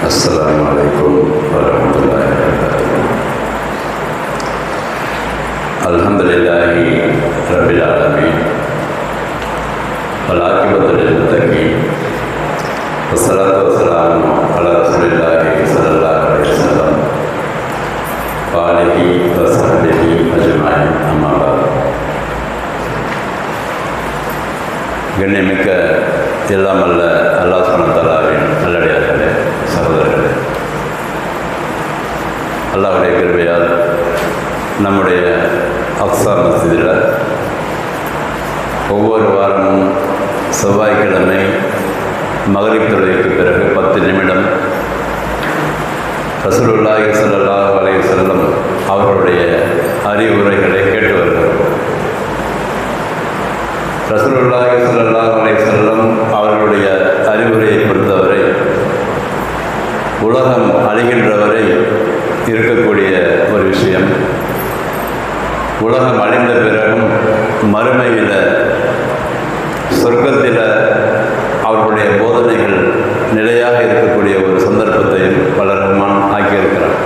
السلام عليكم ورحمة الله وبركاته. الحمد لله رب العالمين والعاقبة للمتقين والصلاة والسلام على رسول الله صلى الله عليه وسلم وآله وصحبه أجمعين. أما بعد. கண்ணியமிக்க எல்லாம் அல்ல அல்லாஹ் சுப்ஹானஹு வ தஆலாவின் நல்லடியார்களே, சகோதரர்களே, அல்லாஹ்வுடைய கிருபையால் நம்முடைய அக்ஸா மஸ்ஜிதில் ஒவ்வொரு வாரமும் செவ்வாய்க்கிழமை மக்ரிப் தொழுகைக்கு பிறகு 10 நிமிடம் ரசூலுல்லாஹி ஸல்லல்லாஹு அலைஹி வஸல்லம் அவர்களுடைய அறிவுரைகளை கேட்டு வருகிறோம். ரசூலுல்லாஹி ஸல்லல்லாஹு அலைஹி வஸல்லம் அவர்களுடைய அறிவுரையை பொறுத்தவரை உலகம் அழிகின்ற வரை இருக்கக்கூடிய ஒரு விஷயம். உலகம் அழிந்த பிறகும் மறுமையில் சொர்க்கத்தில் அவர்களுடைய போதனைகள் நிலையாக இருக்கக்கூடிய ஒரு சந்தர்ப்பத்தை வளர் ரஹ்மான் ஆக்கியிருக்கிறார்.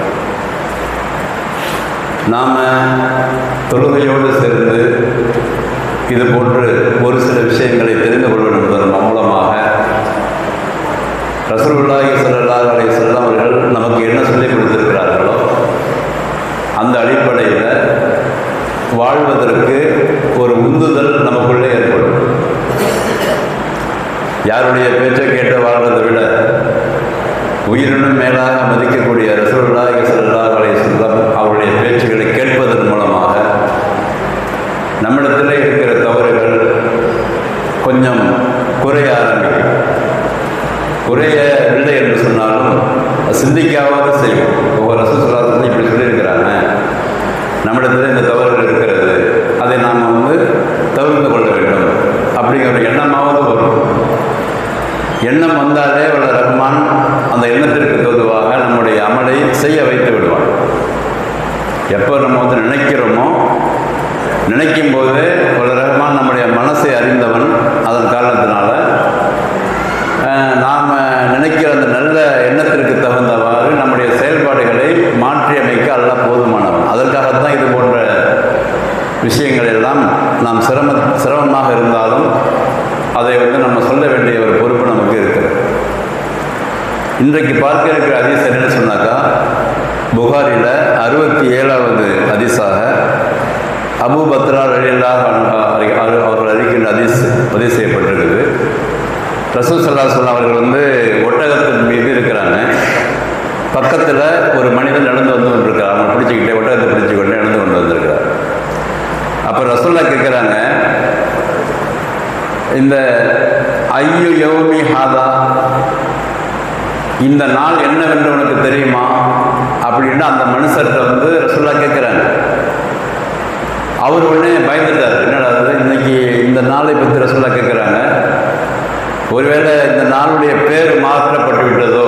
நாம் தொழுகையோடு சேர்ந்து இது போன்று ஒரு சில விஷயங்களை தெரிந்து கொள்வதன் மூலமாக ரசூலுல்லாஹி ஸல்லல்லாஹு அலைஹி வஸல்லம் அவர்கள் நமக்கு என்ன சொல்லிக் கொடுத்திருக்கிறார்களோ அந்த அடிப்படையில் வாழ்வதற்கு ஒரு உந்துதல் நமக்குள்ளே ஏற்படும். யாருடைய பேச்சை கேட்டு வாழ்வதை விட உயிரினும் மேலாக மதிக்கக்கூடிய ரசூலுல்லாஹி ஸல்லல்லாஹு அலைஹி வஸல்லம் அவருடைய பேச்சுகளை கேட்பதன் மூலமாக நம்மிடத்தில் இருக்கிற தவறுகள் கொஞ்சம் குறைய ஆரம்பிக்கும். குறைய இல்லை என்று சொன்னாலும் சிந்திக்காவது செய்வோம். ஒவ்வொரு ரசூலுல்லாஹி இப்படி சொல்லியிருக்கிறாங்க, நம்மிடத்தில் இந்த தவறுகள் இருக்கிறது, அதை நாம் தவிர்த்து கொள்ள வேண்டும் அப்படிங்கிற ஒரு எண்ணமாவது வரும். எண்ணம் வந்தாலே வல்ல ரஹ்மான் அந்த எண்ணத்திற்கு தோதுவாக நம்முடைய அமலை செய்ய வைத்து விடுவான். எப்போ நம்ம நினைக்கிறோமோ நினைக்கும் போது வல்ல ரஹ்மான் நம்முடைய மனசை அறிந்தவன். அதன் காரணத்தினால நாம் நினைக்கிற அந்த நல்ல எண்ணத்திற்கு தகுந்தவாறு நம்முடைய செயல்பாடுகளை மாற்றி அமைக்க அல்லாஹ் போதுமானவன். அதற்காகத்தான் இது போன்ற விஷயங்கள் எல்லாம் நாம் சிரமமாக இருந்தாலும் அதை நம்ம சொல்ல வேண்டிய ஒரு பொறுப்பு நமக்கு இருக்கிறது. இன்றைக்கு பார்க்க இருக்கிற ஹதீஸ் என்னன்னு சொன்னாக்கா, புகாரில் 67வது ஹதீஸாக அபூ பத்ரா ரலியல்லாஹு அன்ஹு அவர்கள் அறிக்கின்ற ஹதீஸ் பதிவு செய்யப்பட்டிருக்குது. ரசூல் ஸல்லல்லாஹு அலைஹி வஸல்லம் அவர்கள் ஒட்டகத்தின் மீது இருக்கிறாங்க. பக்கத்தில் ஒரு மனிதன் நடந்து வந்து கொண்டிருக்கிறார். அவங்க பிடிச்சிக்கிட்டே ஒட்டகத்தை பிடிச்சிக்கொண்டே நடந்து கொண்டு வந்திருக்கிறார். அப்போ ரசூலுல்லாஹ் கேட்குறாங்க, இந்த ஐயு யௌமி ஹாதா, இந்த நாள் என்னவென்று உனக்கு தெரியுமா அப்படின்னு அந்த மனுஷர்கிட்ட ரசூலுல்லாஹ் கேட்குறாங்க. அவர் உடனே பயந்துட்டார். என்னடா இன்னைக்கு இந்த நாளை பற்றி ரசூலுல்லாஹ் கேட்குறாங்க, ஒருவேளை இந்த நாளுடைய பேர் மாற்றப்பட்டு விட்டதோ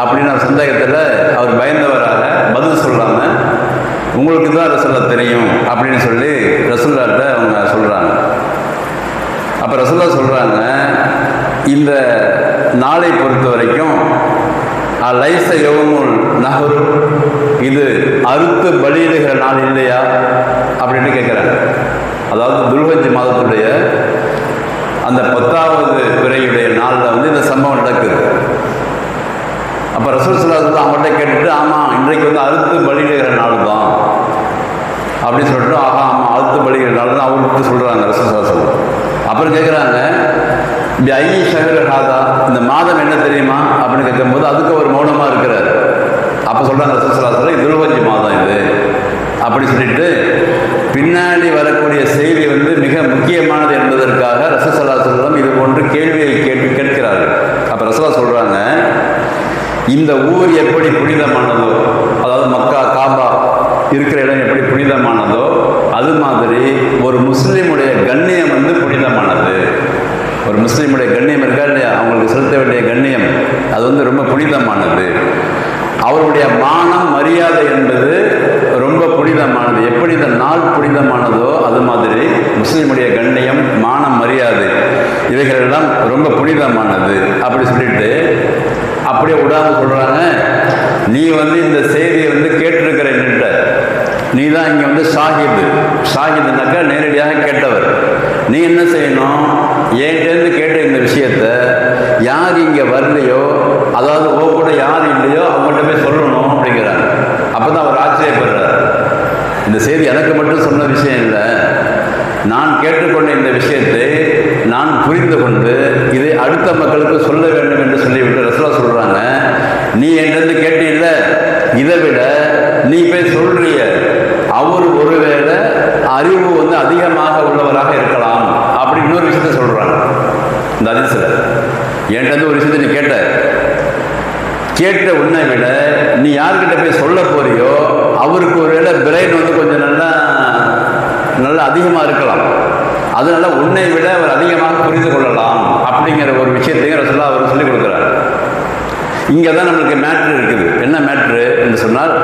அப்படின்னு சந்தேகத்தில் அவர் பயந்தவராக பதில் சொல்லாமல் உங்களுக்கு தான் ரசூலுல்லாஹ் தெரியும் அப்படின்னு சொல்லி ரசூலுல்லாஹ்ட்ட அவங்க சொல்கிறாங்க. அப்போ ரசூலுல்லாஹ் சொல்கிறாங்க, இந்த நாளை பொறுத்த வரைக்கும் லைஸ யௌமுல் நஹ்ர், இது அறுத்து பலியிடுகிற நாள் இல்லையா அப்படின்னு கேட்குறாங்க. அதாவது துல்ஹஜ் மாதத்துடைய அந்த 10வது பிறையுடைய நாளில் இந்த சம்பவம் நடக்குது. அப்போ ரசூல் ஸல்லல்லாஹு அலைஹி வஸல்லம் அவங்கள்ட்ட கேட்டுட்டு, ஆமாம் இன்றைக்கு அறுத்து பலியிடுகிற நாள் தான் அப்படின்னு சொல்லிட்டு, ஆமாம் அறுத்து பலியிடுகிற நாள் தான் அவருக்கு சொல்கிறாங்க ரசூல் ஸல்லல்லாஹு அலைஹி வஸல்லம். அப்புறம் கேட்குறாங்க, ஐ ஷஹர் ஹாதா, இந்த மாதம் என்ன தெரியுமா அப்படின்னு கேட்கும்போது அதுக்கு ஒரு மௌனமாக இருக்கிறார். அப்போ சொல்கிறாங்க ரசூல் ஸல்லல்லாஹு அலைஹி வஸல்லம், துல்ஹஜ் மாதம் இது அப்படி சொல்லிட்டு பின்னாடி வரக்கூடிய செய்தி மிக முக்கியமானது என்பதற்காக ரசூல் ஸல்லல்லாஹு அலைஹி வஸல்லம் இது போன்று கேள்வியை கேட்கிறார்கள். அப்போ ரசூலுல்லாஹ் சொல்கிறாங்க, இந்த ஊர் எப்படி புனிதமானதோ, அதாவது மக்கா காபா இருக்கிற இடம் எப்படி புனிதமானதோ அது மாதிரி ஒரு முஸ்லீமுடைய கண்ணியம் புனிதமானது. ஒரு முஸ்லீமுடைய கண்ணியம் இருக்கா இல்லையா, அவங்களுக்கு செலுத்த வேண்டிய கண்ணியம் அது ரொம்ப புனிதமானது. அவருடைய மானம் மரியாதை என்பது ரொம்ப ரொம்ப புனிதமானது. எப்படி இந்த நாள் புனிதமானதோ அது மாதிரி முஸ்லீமுடைய கண்ணியம், மானம், மரியாதை இவைகள் எல்லாம் ரொம்ப புனிதமானது அப்படி சொல்லிட்டு அப்படியே விடாமல் சொல்கிறாங்க, நீ இந்த செய்தியை கேட்டிருக்கிற என்கிட்ட, நீ தான் இங்கே ஷாஹிதுனாக்கா நேரடியாக கேட்டவர். நீ என்ன செய்யணும், என்கிட்டேருந்து கேட்ட இந்த விஷயத்த யார் இங்கே வரலையோ, அதாவது ஓ கூட யார் இல்லையோ அவங்கள்ட்ட போய் சொல்லணும் அப்படிங்கிறாங்க. அப்போ தான் அவர் ஆச்சரியப்படுறார். இந்த செய்தி எனக்கு மட்டும் சொன்ன விஷயம் இல்லை, நான் கேட்டுக்கொண்ட இந்த விஷயத்தை நான் புரிந்து கொண்டு இதை அடுத்த மக்களுக்கு சொல்ல வேண்டும் என்று சொல்லிவிட்டு ரசூலுல்லாஹ் சொல்கிறாங்க, நீ என்கிட்ட கேட்டீல்ல, இதை விட நீ போய் சொல்றிய அவர் ஒருவேளை அறிவு அதிகமாக உள்ளவராக இருக்கலாம் அப்படி இன்னொரு விஷயத்த சொல்கிறாங்க. இந்த ஹதீஸ்ல என்கிட்ட ஒரு விஷயத்தை நீ கேட்ட உன்னை விட நீ யார்கிட்ட போய் சொல்ல போறியோ அவருக்கு ஒருவேளை பிரெயின் கொஞ்சம் நல்லா அதிகமாக இருக்கலாம், அதனால உன்னை விட அவர் அதிகமாக புரிந்து கொள்ளலாம் அப்படிங்கிற ஒரு விஷயத்தையும் ரசூலுல்லாஹ் அவர் சொல்லிக் கொடுக்குறாரு. இங்கே தான் நம்மளுக்கு மேட்ரு இருக்குது. என்ன மேட்ரு என்று சொன்னால்,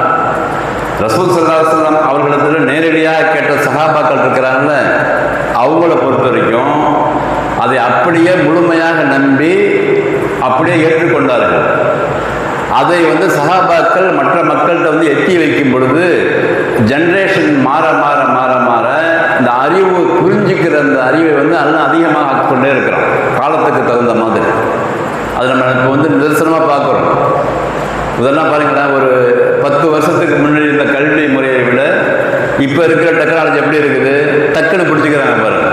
ரசூல் ஸல்லல்லாஹு அலைஹி வஸல்லம் அவர்களிடத்தில் நேரடியாக கேட்ட சஹாபாக்கள் இருக்கிறாங்கல்ல, அவங்கள பொறுத்த வரைக்கும் அதை அப்படியே முழுமையாக நம்பி அப்படியே ஏற்றுக்கொண்டார்கள். அதை சஹாபாக்கள் மற்ற மக்கள்கிட்ட எட்டி வைக்கும் பொழுது ஜென்ரேஷன் மாற மாற மாற மாற இந்த அறிவு புரிஞ்சுக்கிற அந்த அறிவை எல்லாம் அதிகமாக ஆக்கிக்கொண்டே இருக்கிறோம் காலத்துக்கு தகுந்த மாதிரி. அது நம்ம இப்போ நிதர்சனமாக பார்க்குறோம். இதெல்லாம் பாருங்களேன், ஒரு 10 வருஷத்துக்கு முன்னாடி இந்த கல்வி முறையை விட இப்போ இருக்கிற டெக்னாலஜி எப்படி இருக்குது, டக்குன்னு பிடிச்சிக்கிறாங்க பாருங்க.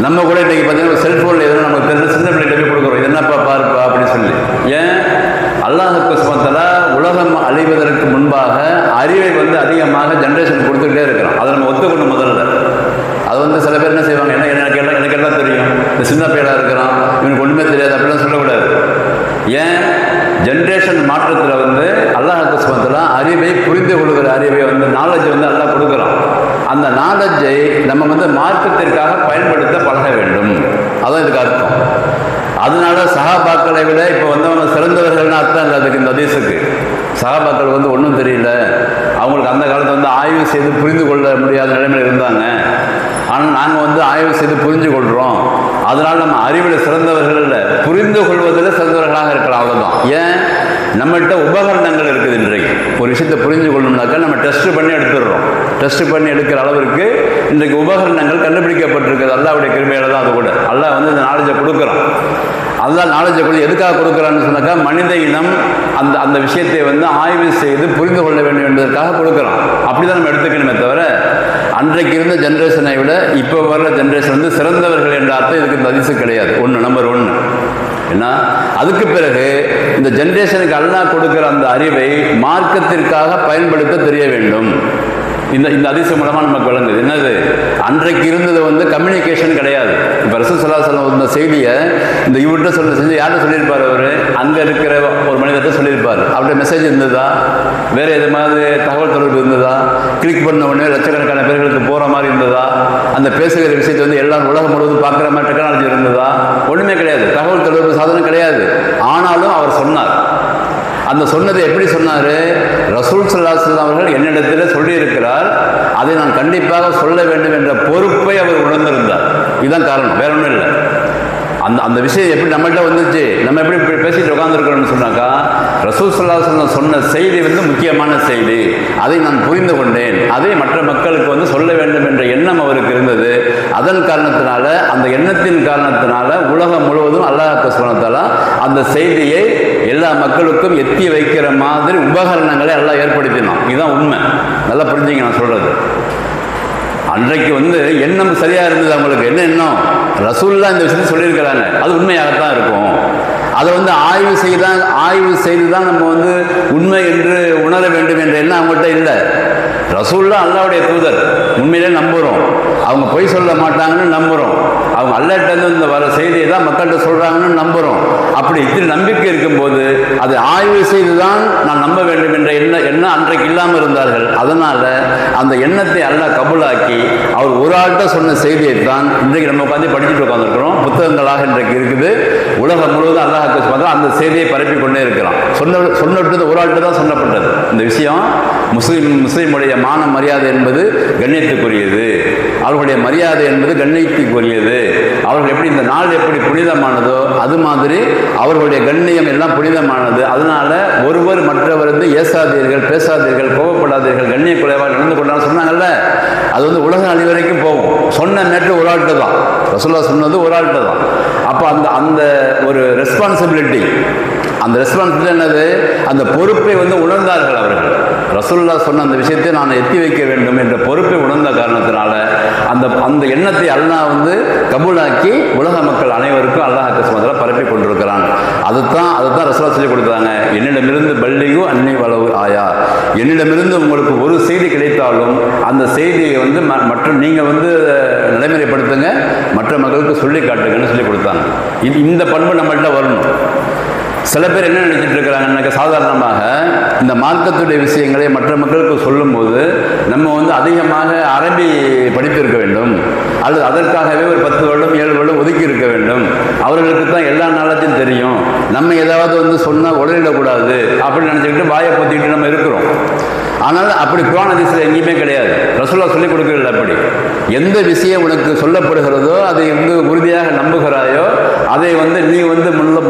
நம்ம கூட இன்றைக்கி பார்த்தீங்கன்னா செல்ஃபோனில் எதுவும் நமக்கு தெரிஞ்ச சின்ன பிள்ளைகிட்ட போய் கொடுக்குறோம், இது என்னப்பா பாருப்பா அப்படின்னு சொல்லி. ஏன், அல்லாஹ் சுப்ஹானஹு வ தஆலா உலகம் அழிவதற்கு முன்பாக அறிவை அதிகமாக ஜென்ரேஷன் கொடுத்துக்கிட்டே இருக்கிறோம். அதை நம்ம ஒத்துக்கணும் முதல்ல. அது சில பேர் என்ன செய்வாங்க, எனக்கு எல்லாம் தெரியும், இந்த சின்ன பையலாக இருக்கிறான், இவனுக்கு ஒன்றுமே தெரியாது அப்படிலாம் சொல்லக்கூடாது. ஏன், ஜென்ரேஷன் மாற்றத்தில் அல்லாஹ் சுப்ஹானஹு வ தஆலா அறிவை புரிந்து கொள்கிற அறிவை நாலேஜ் அல்லாஹ் கொடுக்குறான். அந்த நாலேஜை நம்ம மார்க்கத்திற்காக பயன்படுத்த பழக வேண்டும். அதான் இதுக்கு அர்த்தம். அதனால சஹாபாக்களை விட இப்போ அவங்க சிறந்தவர்கள்னு அர்த்தம் இல்லை அதுக்கு. இந்த ஹதீஸுக்கு சஹாபாக்கள் ஒன்றும் தெரியல, அவங்களுக்கு அந்த காலத்தை ஆய்வு செய்து புரிந்து கொள்ள முடியாத நிலைமையில் இருந்தாங்க. ஆனால் நாங்கள் ஆய்வு செய்து புரிஞ்சு கொள்கிறோம். அதனால் நம்ம அறிவில் சிறந்தவர்கள் இல்லை, புரிந்து கொள்வதில் சிறந்தவர்களாக இருக்கலாம், அவ்வளோதான். ஏன், நம்மகிட்ட உபகரணங்கள் இருக்குது. இன்றைக்கு ஒரு விஷயத்தை புரிஞ்சு கொள்ளணும்னாக்கா நம்ம டெஸ்ட் பண்ணி எடுத்துடுறோம். டெஸ்ட் பண்ணி எடுக்கிற அளவிற்கு இன்றைக்கு உபகரணங்கள் கண்டுபிடிக்கப்பட்டிருக்குது. அல்லாஹ்வுடைய கிருபையால தான். அது கூட அல்லாஹ் இந்த நாலேஜை கொடுக்குறான். அல்லாஹ் நாலேஜை கொடுத்து எதுக்காக கொடுக்குறான்னு சொன்னாக்கா, மனித இனம் அந்த விஷயத்தை ஆய்வு செய்து புரிந்து கொள்ள வேண்டும் என்பதற்காக கொடுக்குறான். அப்படி தான் நம்ம எடுத்துக்கணுமே தவிர, அன்றைக்கு இருந்த ஜென்ரேஷனை விட இப்போ வர்ற ஜென்ரேஷன் சிறந்தவர்கள் என்ற அர்த்தம் இதுக்கு இந்த ஹதீஸ் கிடையாது. நம்பர் 1 ஏன்னா, அதுக்கு பிறகு இந்த ஜென்ரேஷனுக்கு அல்லாஹ் கொடுக்குற அந்த அறிவை மார்க்கத்திற்காக பயன்படுத்த தெரிய வேண்டும். இந்த ஹதீஸ் மூலமாக நமக்கு விளங்குது. என்னது, அன்றைக்கு இருந்தது கம்யூனிகேஷன் கிடையாது. இப்போ ரசூல் ஸல்லல்லாஹு அலைஹி வஸல்லம் இந்த செய்தியை இந்த இவர்கிட்ட செஞ்சு யார்கிட்ட சொல்லியிருப்பார், அவர் அங்கே இருக்கிற ஒரு மனிதர்கிட்ட சொல்லியிருப்பார். அவருடைய மெசேஜ் இருந்ததா, வேறு எது மாதிரி தகவல் தொடர்பு இருந்ததா, கிளிக் பண்ண உடனே லட்சக்கணக்கான பேர்களுக்கு போகிற மாதிரி இருந்ததா, அந்த பேசுகிற விஷயத்தை எல்லாரும் உலகம் முழுவதும் பார்க்குற மாதிரி டெக்னாலஜி இருந்ததா, ஒன்றுமே கிடையாது. தகவல் தொடர்பு சாதனம் கிடையாது. ஆனாலும் அவர் சொன்னார். அந்த சொன்னதை எப்படி சொன்னார், ரசூல் ஸல்லல்லாஹு அலைஹி வஸல்லம் அவர்கள் என்னிடத்தில் சொல்லியிருக்கிறார், அதை நான் கண்டிப்பாக சொல்ல வேண்டும் என்ற பொறுப்பை அவர் உணர்ந்திருந்தார். இதுதான் காரணம், வேற ஒன்றும் இல்லை. அந்த விஷயம் எப்படி நம்மள்கிட்ட வந்துச்சு, நம்ம எப்படி பேசிட்டு உட்காந்துருக்கிறோம்னு சொன்னாக்கா, ரசூல் ஸல்லல்லாஹு அலைஹி வஸல்லம் சொன்ன செய்தி முக்கியமான செய்தி, அதை நான் புரிந்து கொண்டேன், அதை மற்ற மக்களுக்கு சொல்ல வேண்டும் என்ற எண்ணம் அவருக்கு இருந்தது. அதன் காரணத்தினால, அந்த எண்ணத்தின் காரணத்தினால உலகம் முழுவதும் அல்லாஹ் சுப்ஹானஹு வ தஆலா அந்த செய்தியை எல்லா மக்களுக்கும் எத்தி வைக்கிற மாதிரி உபகரணங்களை எல்லாம் ஏற்படுத்தினான். இதுதான் உண்மை. நல்லா புரிஞ்சுங்க நான் சொல்றது. அன்றைக்கு எண்ணம் சரியா இருந்தது. அவங்களுக்கு என்ன எண்ணம், ரசூலுல்லாஹ் இந்த விஷயத்தை சொல்லியிருக்கிறாங்க, அது உண்மையாகத்தான் இருக்கும். அதை ஆய்வு செய்து தான் நம்ம உண்மை என்று உணர வேண்டும் என்ற எண்ணம் அவங்கள்ட்ட இல்லை. ரசூலுல்லாஹ் அல்லாஹ்வுடைய தூதர், உண்மையிலே நம்புகிறோம். அவங்க பொய் சொல்ல மாட்டாங்கன்னு நம்புகிறோம். அவங்க அல்லாஹ்ட்ட இந்த வர செய்தியை தான் மக்கள்கிட்ட சொல்கிறாங்கன்னு நம்புகிறோம். அப்படி இத்தனை நம்பிக்கை இருக்கும்போது அதை ஆய்வு செய்து தான் நான் நம்ப வேண்டும் என்ற எண்ணம் அன்றைக்கு இல்லாமல் இருந்தார்கள். அதனால் அந்த எண்ணத்தை அல்லாஹ் கபூலாக்கி அவர் ஒரு ஆள்கிட்ட சொன்ன செய்தியை தான் இன்றைக்கு நம்ம உட்காந்து படிச்சுட்டு உட்காந்துருக்கிறோம். புத்தகங்களாக இன்றைக்கு இருக்குது. உலகம் முழுவதும் அல்லாஹ் அந்த செய்தியை பரப்பி கொண்டே இருக்கிறான். சொன்னது ஒரு ஆள்கிட்ட தான் சொல்லப்பட்டது. இந்த விஷயம் முஸ்லீமுடைய மான மரியாதை என்பது கண்ணியத்துக்குரியது, அவர்களுடைய மரியாதை என்பது கண்ணியத்துக்குரியது. அவர்கள் எப்படி இந்த நாள் எப்படி புனிதமானதோ அது மாதிரி அவர்களுடைய கண்ணியம் எல்லாம் புனிதமானது. அதனால ஒருவர் மற்றவர் ஏசாதீர்கள், பேசாதீர்கள், கோபப்படாதீர்கள், கண்ணிய குறைவாக நடந்து கொண்டாலும் சொன்னாங்கல்ல, அது உலக அழி வரைக்கும் போகும். சொன்ன நேற்று ஒரு ஆள்கிட்ட தான், ரசூலுல்லாஹ் சொன்னது ஒரு ஆள்கிட்ட தான். அப்போ அந்த ஒரு ரெஸ்பான்சிபிலிட்டி, அந்த ரெஸ்பான்சிபிலிட்டி என்னது, அந்த பொறுப்பை உணர்ந்தார்கள் அவர்கள். ரசூலுல்லாஹ் சொன்ன அந்த விஷயத்தை நான் எத்தி வைக்க வேண்டும் என்ற பொறுப்பை உணர்ந்த காரணத்தினால அந்த எண்ணத்தை அல்லாஹ் கபூலாக்கி உலக மக்கள் அனைவருக்கும் அல்லாஹ் சுமதல பரப்பி கொண்டிருக்கிறான். அதுதான் ரசூலுல்லாஹ் சொல்லி கொடுத்தாங்க, என்னிடமிருந்து பல்லிகு அன்னி வளவு ஆயா, என்னிடமிருந்து உங்களுக்கு ஒரு செய்தி கிடைத்தாலும் அந்த செய்தியை மற்ற நீங்கள் நடைமுறைப்படுத்துங்க, மற்ற மக்களுக்கு சொல்லி காட்டுங்கன்னு சொல்லி கொடுத்தாங்க. இந்த பண்பு நம்மள்கிட்ட வரணும். சில பேர் என்ன நினைச்சிட்டு இருக்கிறாங்கன்னாக்க, சாதாரணமாக இந்த மார்க்கத்துடைய விஷயங்களை மற்ற மக்களுக்கு சொல்லும்போது நம்ம அதிகமாக அரபி படித்திருக்க வேண்டும், அல்லது அதற்காகவே ஒரு 10 வருடம் 7 வருடம் ஒதுக்கி இருக்க வேண்டும், அவர்களுக்கு தான் எல்லா நாளத்தையும் தெரியும், நம்ம ஏதாவது சொன்னால் உடலிடக்கூடாது அப்படின்னு நினச்சிக்கிட்டு வாயை பொத்திக்கிட்டு நம்ம இருக்கிறோம். ஆனால் அப்படி குர்ஆன் ஹதீஸ்ல எங்கேயுமே கிடையாது. ரசூலுல்லாஹ் சொல்லிக் கொடுக்கிறது அப்படி. எந்த விஷயம் உனக்கு சொல்லப்படுகிறதோ அதை உறுதியாக நம்புகிறாயோ அதை நீ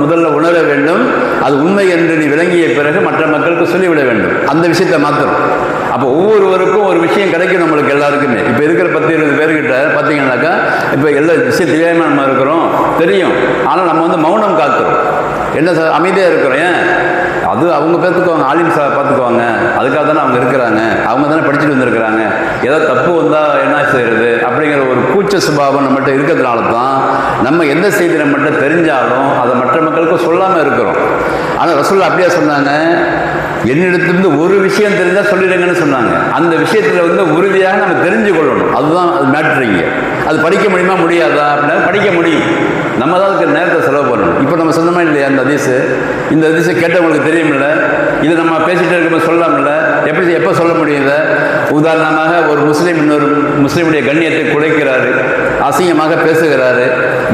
முதல்ல உணர வேண்டும். அது உண்மை என்று நீ விளங்கிய பிறகு மற்ற மக்களுக்கு சொல்லிவிட வேண்டும். அந்த விஷயத்தை மாத்திரம். அப்போ ஒவ்வொருவருக்கும் ஒரு விஷயம் கிடைக்கும் நம்மளுக்கு எல்லாருக்குமே. இப்போ இருக்கிற 10-20 பேர்கிட்ட பார்த்தீங்கன்னாக்கா, இப்போ எல்லா விஷயம் தெரியாமல் நம்ம இருக்கிறோம், தெரியும். ஆனால் நம்ம மௌனம் காக்கிறோம். என்ன சார் அமைதியாக இருக்கிறோம்? ஏன்? அது அவங்க பார்த்துக்குவாங்க, ஆலிம் பார்த்துக்குவாங்க, அதுக்காக தானே அவங்க இருக்கிறாங்க, அவங்க தானே படிச்சுட்டு வந்திருக்கிறாங்க, ஏதாவது தப்பு வந்தால் என்ன செய்கிறது அப்படிங்கிற ஒரு கூச்ச சுபாவம் நம்மகிட்ட இருக்கிறதுனால தான் நம்ம எந்த செய்தி நம்மகிட்ட தெரிஞ்சாலும் அதை மற்ற மக்களுக்கு சொல்லாமல் இருக்கிறோம். ஆனால் ரசூலுல்லாஹ் அப்படியே சொன்னாங்க, என்னிடத்திலிருந்து ஒரு விஷயம் தெரிஞ்சால் சொல்லிடுங்கன்னு சொன்னாங்க. அந்த விஷயத்தில் உறுதியாக நம்ம தெரிஞ்சு கொள்ளணும். அதுதான் அது மேட்ரிங்க. அது படிக்க முடியுமா முடியாதா அப்படின்னா படிக்க முடியும். நம்ம தான் அதுக்கு நேரத்தை செலவு பண்ணணும். இப்போ நம்ம சொன்னோமா இல்லையா, இந்த ஹதீஸை கேட்டவங்களுக்கு தெரியுமில்ல, இதை நம்ம பேசிகிட்டு இருக்கும்போது சொல்லாமல்ல, எப்போ சொல்ல முடியுது? உதாரணமாக ஒரு முஸ்லீம் இன்னொரு முஸ்லீமுடைய கண்ணியத்தை குலைக்கிறாரு, அசிங்கமாக பேசுகிறாரு,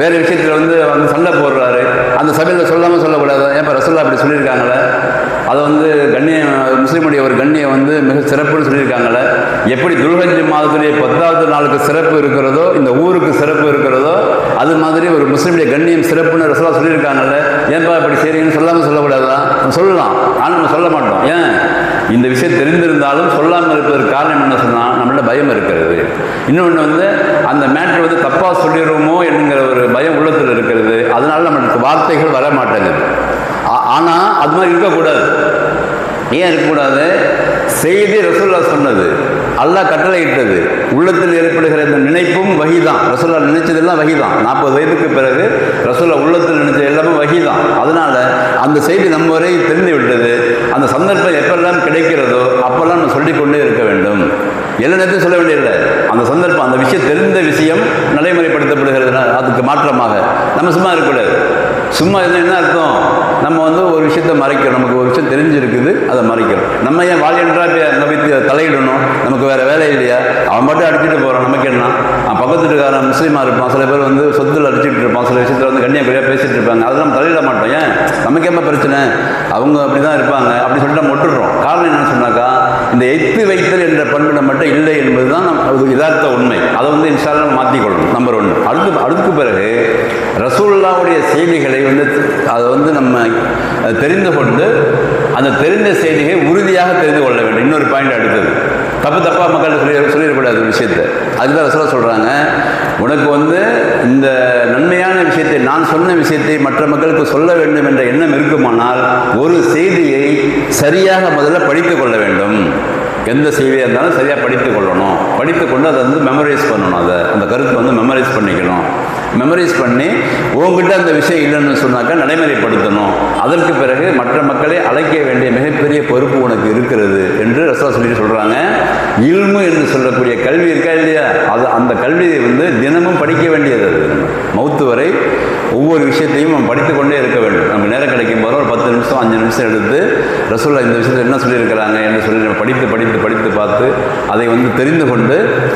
வேறு விஷயத்தில் சண்டை போடுறாரு, அந்த சபையில் சொல்லாமல் சொல்லக்கூடாது. ஏன் ரசூலுல்லாஹ் அப்படி சொல்லியிருக்காங்களே, அதை கண்ணியம் முஸ்லீமுடைய ஒரு கண்ணியம் மிக சிறப்புன்னு சொல்லியிருக்காங்களே. எப்படி துல்ஹஜ் மாதத்துடைய 10வது நாளுக்கு சிறப்பு இருக்கிறதோ, இந்த ஊருக்கு சிறப்பு இருக்கிறதோ, அது மாதிரி ஒரு முஸ்லீமுடைய கண்ணியம் சிறப்புன்னு ரசூலுல்லாஹ் சொல்லியிருக்காங்கல்ல. ஏன்பா இப்படி செய்றீங்கன்னு சொல்லாமல் சொல்லக்கூடாதா? சொல்லலாம், ஆனால் நம்ம சொல்ல மாட்டோம். ஏன்? இந்த விஷயம் தெரிந்திருந்தாலும் சொல்லாமல் இருப்பதற்கு காரணம் என்ன சொன்னால், நம்மள்ட்ட பயம் இருக்கிறது. இன்னொன்று அந்த மேட்ரு தப்பாக சொல்லிடுவோமோ என்கிற ஒரு பயம் உள்ளத்தில் இருக்கிறது. அதனால நம்மளுக்கு வார்த்தைகள் வர மாட்டேங்குது. ஆனால் அது மாதிரி இருக்கக்கூடாது. ஏன் இருக்கக்கூடாது? செய்தி ரசூலுல்லாஹ் சொன்னது, அல்லாஹ் கட்டளையிட்டது, உள்ளத்தில் ஏற்படுகிற இந்த நினைப்பும் வஹிதான். ரசூலுல்லாஹ் நினைச்சதெல்லாம் வஹிதான். 40 வயதுக்கு பிறகு ரசூலுல்லாஹ் உள்ளத்தில் நினைச்சது எல்லாமே வஹிதான். அதனால அந்த செய்தி நம்ம வரை தெரிந்து விட்டது. அந்த சந்தர்ப்பம் எப்பெல்லாம் கிடைக்கிறதோ அப்பெல்லாம் நம்ம சொல்லிக்கொண்டே இருக்க வேண்டும். எல்லா நேரத்தையும் சொல்ல வேண்டியதில்லை. அந்த சந்தர்ப்பம், அந்த விஷயம் தெரிந்த விஷயம் நடைமுறைப்படுத்தப்படுகிறது. அதுக்கு மாற்றமாக நம்ம சும்மா இருக்கக்கூடாது. சும்மா இருந்தால் என்ன அர்த்தம்? நம்ம ஒரு விஷயத்தை மறைக்கிறோம். நமக்கு ஒரு விஷயம் தெரிஞ்சிருக்குது, அதை மறைக்கிறோம். நம்ம ஏன் வாலியன்றா தலையிடணும்? நமக்கு வேறு வேலை இல்லையா? அவன் மட்டும் அடிச்சுட்டு போகிறான், நமக்கு என்ன? பக்கத்துக்காரன் முஸ்லீமாக இருப்பான், சில பேர் சொத்தில் அடிச்சுட்டு இருப்பான், சில விஷயத்தில் கண்ணியக்குறையாக பேசிகிட்டு இருப்பாங்க, அதெல்லாம் நம்ம தலையிட மாட்டோம். ஏன்? நமக்கு என்ன பிரச்சனை? அவங்க அப்படி தான் இருப்பாங்க அப்படி சொல்லிட்டு நம்ம விட்டுடுறோம். காரணம் என்னன்னு சொன்னாக்கா, இந்த எத்து வைத்தல் என்ற பண்பு நம்மகிட்ட இல்லை என்பது தான் யதார்த்த உண்மை. அதை இன்ஷா அல்லாஹ் மாற்றிக்கொள்ளணும். நம்பர் 1. அடுத்த பிறகு ரசூலுல்லாஹ்வுடைய செய்திகளை அதை நம்ம தெரிந்து கொண்டு அந்த தெரிந்த செய்தியை உறுதியாக தெரிந்து கொள்ள வேண்டும். இன்னொரு பாயிண்ட் அடுத்தது, தப்பாக மக்கள்கிட்ட சொல்லிடக்கூடாது விஷயத்தை. அதுதான் ரசூலுல்லாஹ் சொல்கிறாங்க, உனக்கு இந்த நன்மையான விஷயத்தை, நான் சொன்ன விஷயத்தை மற்ற மக்களுக்கு சொல்ல வேண்டும் என்ற எண்ணம் இருக்குமானால் ஒரு செய்தியை சரியாக முதல்ல படித்து கொள்ள வேண்டும். எந்த செய்தியாக இருந்தாலும் சரியாக படித்து கொள்ளணும். படித்து கொண்டு அதை மெமரைஸ் பண்ணணும். அந்த கருத்தை மெமரைஸ் பண்ணிக்கணும். மெமரைஸ் பண்ணி உங்ககிட்ட அந்த விஷயம் இல்லைன்னு சொன்னாக்கா நடைமுறைப்படுத்தணும். அதற்கு பிறகு மற்ற மக்களை அழைக்க வேண்டிய மிகப்பெரிய பொறுப்பு உனக்கு இருக்கிறது என்று ரசூலுல்லாஹ் சொல்லிட்டு சொல்கிறாங்க. இல்மு என்று சொல்லக்கூடிய கல்வி இருக்கா இல்லையா, அந்த கல்வியை தினமும் படிக்க வேண்டியது. அது மௌத்து வரை ஒவ்வொரு விஷயத்தையும் நம்ம படித்து கொண்டே இருக்க வேண்டும். நம்ம நேரம் கிடைக்கும் போது ஒரு 10 நிமிஷம் 5 நிமிஷம் எடுத்து ரசூலுல்லாஹ் இந்த விஷயத்தில் என்ன சொல்லியிருக்கிறாங்க என்று சொல்லி நம்ம படித்து பார்த்து அதை வந்து தெரிந்து கொண்டு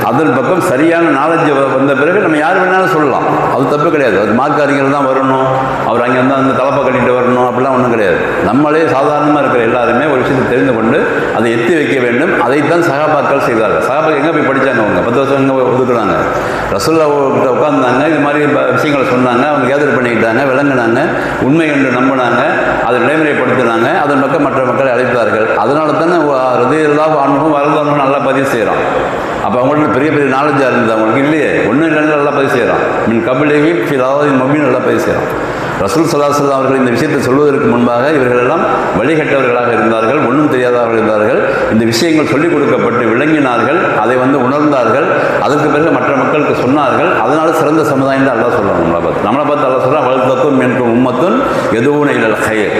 அதன் பக்கம் சரியான நாலேஜ் வந்த பிறகு நம்ம யார் வேணாலும் சொல்லலாம். அது தப்பு கிடையாது. அது மார்க்க அறிஞர்கள் தான் வரணும், அவர் அங்கே இருந்தால் அந்த தலைப்பை கட்டிட்டு வரணும் அப்படிலாம் ஒன்றும் கிடையாது. நம்மளே சாதாரணமாக இருக்கிற எல்லாருமே ஒரு விஷயத்தை தெரிந்து கொண்டு அதை எத்தி வைக்க வேண்டும். அதைத்தான் சஹாபாக்கள் செய்தார்கள். சஹாபாக்கள் எங்கே போய் படித்தாங்க? அவங்க 10 வருஷம் எங்கே ஒதுக்குறாங்க? ரசூலுல்லாஹ்கிட்ட உட்கார்ந்தாங்க, இது மாதிரி விஷயங்களை சொன்னாங்க, அவங்க கேதர் பண்ணிக்கிட்டாங்க, விளங்கினாங்க, உண்மை என்று நம்பினாங்க, அதை நடைமுறைப்படுத்தினாங்க, அதன் பக்கம் மற்ற மக்களை அழைத்தார்கள். அதனால தானே ரலியல்லாஹு அன்ஹும் வரலாறு நல்லா பதிவு செய்கிறான். அப்போ அவங்களுக்கு பெரிய பெரிய நாலேஜாக இருந்தது. அவங்களுக்கு இல்லையே, ஒன்றும் இல்லைன்னு நல்லா பதிவு செய்கிறான். மின் கபிலேஹி ஃபில் ஆதின் மபீன் நல்லா பதிவு செய்கிறான். ரசூல் ஸல்லல்லாஹு அலைஹி வஸல்லம் அவர்கள் இந்த விஷயத்தை சொல்வதற்கு முன்பாக இவர்களெல்லாம் வழிகட்டவர்களாக இருந்தார்கள், ஒன்றும் தெரியாதவர்கள் இருந்தார்கள். இந்த விஷயங்கள் சொல்லிக் கொடுக்கப்பட்டு விளங்கினார்கள், அதை வந்து உணர்ந்தார்கள், அதற்கு பிறகு மற்ற மக்களுக்கு சொன்னார்கள். அதனால சிறந்த சமுதாயம் தான் அல்லாஹ் சொல்கிறான். நம்மளை பார்த்து அல்லாஹ் சொல்கிறான், வல்தக்கும் மின்கும் உம்மத்துன் யதுஊன இலல் கைர்.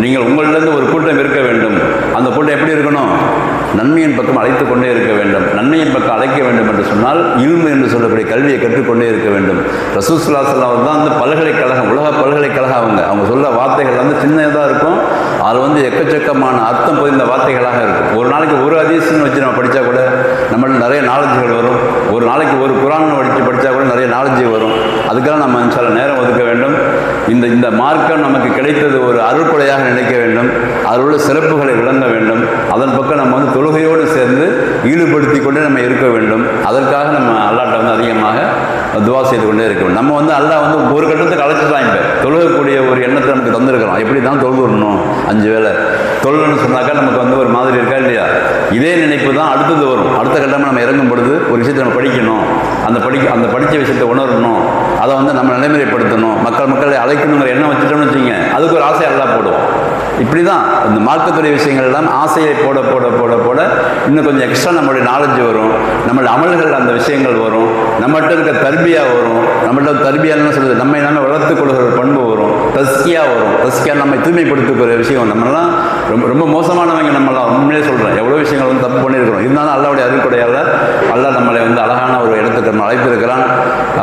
நீங்கள் உங்களிலிருந்து ஒரு கூட்டம் இருக்க வேண்டும். அந்த கூட்டம் எப்படி இருக்கணும்? நன்மையின் பக்கம் அழைத்து கொண்டே இருக்க வேண்டும். நன்மையின் பக்கம் அழைக்க வேண்டும் என்று சொன்னால் இல்மு என்று சொல்லக்கூடிய கல்வியை கற்றுக்கொண்டே இருக்க வேண்டும். ரசூல் ஸல்லல்லாஹு அலைஹி வஸல்லம் தான் அந்த பல்கலைக்கழகம், உலக பல்கலைக்கழகம். அவங்க சொல்ல வார்த்தைகள் வந்து சின்னதாக இருக்கும், அது வந்து எக்கச்சக்கமான அர்த்தம் பொதிந்த வார்த்தைகளாக இருக்கும். ஒரு நாளைக்கு ஒரு ஹதீஸ்னு வச்சு நம்ம படித்தா கூட நம்மளுக்கு நிறைய நாலேஜுகள் வரும். ஒரு நாளைக்கு ஒரு குர்ஆன் படித்தா கூட நிறைய நாலேஜ் வரும். அதுக்காக நம்ம இன்ஷா அல்லாஹ் நேரம் ஒதுக்க வேண்டும். இந்த மார்க்கம் நமக்கு கிடைத்தது ஒரு அருள்கொடையாக நினைக்க வேண்டும். அதில் உள்ள சிறப்புகளை விளங்க வேண்டும். அதன் பக்கம் நம்ம வந்து தொழுகையோடு சேர்ந்து ஈடுபடுத்தி கொண்டே நம்ம இருக்க வேண்டும். அதற்காக நம்ம அல்லாஹ்ட்ட வந்து அதிகமாக துவா செய்து கொண்டே இருக்க வேண்டும். நம்ம வந்து அல்லாஹ் வந்து ஒரு கட்டத்துக்கு அழைச்சிட்டான். இப்போ தொழுகக்கூடிய ஒரு எண்ணத்தை நமக்கு தந்திருக்கிறோம். எப்படி தான் தொழுகணும், 5 வேளை தொழுகணும்னு சொன்னாக்கா நமக்கு வந்து ஒரு மாதிரி இருக்கா இல்லையா? இதே நினைப்பு தான் அடுத்தது வரும். அடுத்த கட்டமாக நம்ம இறங்கும் பொழுது ஒரு விஷயத்தை நம்ம படிக்கணும், அந்த படித்த விஷயத்தை உணரணும், அதை வந்து நம்ம நடைமுறைப்படுத்தணும், மக்களை அழைக்கணுங்கிற எண்ணம் வச்சுட்டோம்னு வச்சுங்க, அதுக்கு ஒரு ஆசை எல்லாம் போடுவோம். இப்படி தான் இந்த மார்க்கத்துடைய விஷயங்கள் எல்லாம் ஆசையை போட போட போட போட இன்னும் கொஞ்சம் எக்ஸ்ட்ரா நம்மளுடைய நாலேஜ் வரும், நம்மளுடைய அமல்கள் அந்த விஷயங்கள் வரும், நம்மகிட்ட இருக்க தர்பியா வரும். நம்மள்ட்ட தர்பியான்னு சொல்லுது, நம்மை நம்ம வளர்த்துக் கொள்கிற பண்பு வரும், தஸ்கியா வரும். தஸ்கியா நம்மை தூய்மைப்படுத்திக்கிற விஷயம். நம்மளாம் ரொம்ப ரொம்ப மோசமானவங்க. நம்மளாம் உண்மையிலே சொல்கிறேன், எவ்வளோ விஷயங்கள் வந்து தப்பு பண்ணியிருக்கிறோம். இருந்தாலும் அல்லாஹ்வுடைய அருள்கொடையால் அல்லாஹ் நம்மளை வந்து அழகான ஒரு இடத்துக்கு நம்ம அழைத்திருக்கிறான்.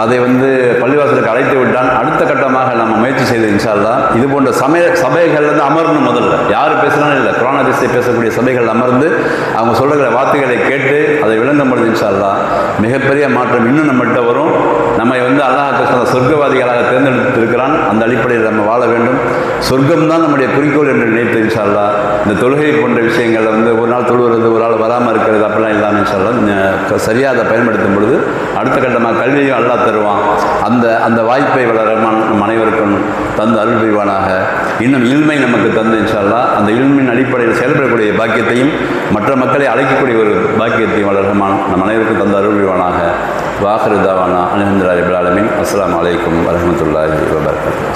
அதை வந்து பள்ளிவாசலுக்கு அழைத்து விட்டான். அடுத்த கட்டமாக நம்ம முயற்சி செய்து இன்ஷா அல்லாஹ் இது போன்ற சபைகள் வந்து அமரணும். முதல்ல யார் பேசுகிறாலும் இல்லை, குர்ஆன் ஹதீஸை பேசக்கூடிய சபைகள் அமர்ந்து அவங்க சொல்லுகிற வார்த்தைகளை கேட்டு அதை விளங்க முடிஞ்சு இன்ஷா அல்லாஹ் மிகப்பெரிய மாற்றம் இன்னும் நம்மகிட்ட வரும். நம்மை வந்து அல்லாஹ் சொர்க்கவாதிகளாக தேர்ந்தெடுத்திருக்கிறான். அந்த அடிப்படையில் நம்ம வாழ வேண்டும். சொர்க்கம் தான் நம்முடைய குறிக்கோள் என்று நினைத்து இன்ஷா அல்லாஹ் இந்த தொழுகை போன்ற விஷயங்களை வந்து ஒரு நாள் தொழுகிறது, ஒரு நாள் வராமல் இருக்கிறது, அப்படிலாம் இல்லாமல் இன்ஷா அல்லாஹ் சரியாக அதை பயன்படுத்தும் பொழுது அடுத்த கட்டமாக கல்வியையும் அல்லாஹ் தருவான். அந்த வாய்ப்பை வளரமான நம் அனைவருக்கும் தந்து அருள் புரிவானாக. இன்னும் இல்மை நமக்கு தந்து இன்ஷா அல்லாஹ் அந்த இல்மின் அடிப்படையில் செயல்படக்கூடிய பாக்கியத்தையும் மற்ற மக்களை அழைக்கக்கூடிய ஒரு பாக்கியத்தையும் வளரமான நம் அனைவருக்கும் தந்து அருள் புரிவானாக. வாஹிரு தாவானா அல்ஹம்துலில்லாஹி ரப்பில் ஆலமீன். அஸ்ஸலாமு அலைக்கும் வரஹ்மத்துல்லாஹி வபரகாத்துஹு.